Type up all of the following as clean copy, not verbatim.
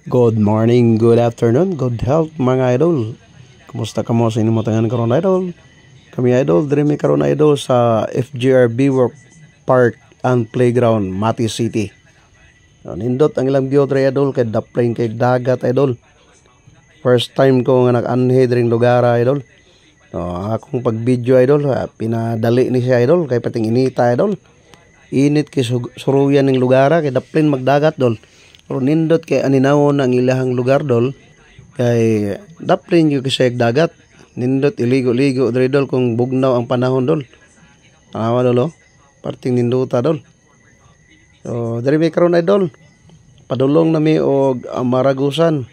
Good morning, good afternoon, good health mga idol. Kumusta ka mo sa inyong tangan karon idol? Kami idol, diri mi karon idol sa FGRB Work Park and Playground, Mati City. Nindot ang ilang view diri idol kay dapleng kay dagat idol. First time ko nga nag-anhe diring lugar idol. Akong pag-video idol, pinadali ni siya idol kay pating inita idol. Init kay suruyan ning lugar kay dapleng magdagat dol. Pero nindot kay aninawon ang ilahang lugar dol kay daplin yung kisayag dagat. Nindot iligo-ligo diri dol kung bugnaw ang panahon dol. Tama dol, parting ninduta dol. So diri mi karon idol. Padulong nami og Maragusan.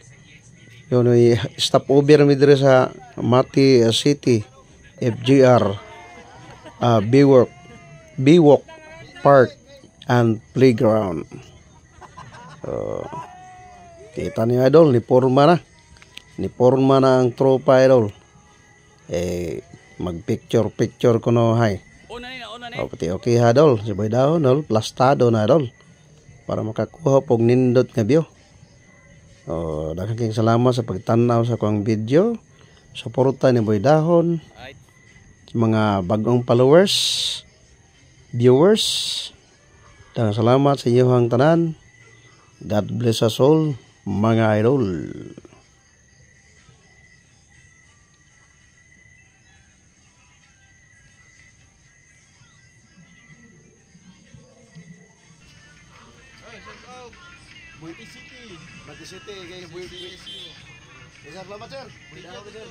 Yun ay stop over mi diri sa Mati City FGR Biwok Park and Playground. Kita niyo idol, ni porma na ang tropa idol. Mag-picture ko no hay. Pati okay ha idol, si boy daw idol, plastado na idol. Para makakuha pog nindot nga view. Daghang salamat sa pagtanaw sa akong video. Suporta ni Boy Dahon. Mga bagong followers, viewers. Daghang salamat sa inyong tanan. God bless us all, mga idol. Buiti City. Mati City, kayo Buiti. Salamat sir. Buiti City.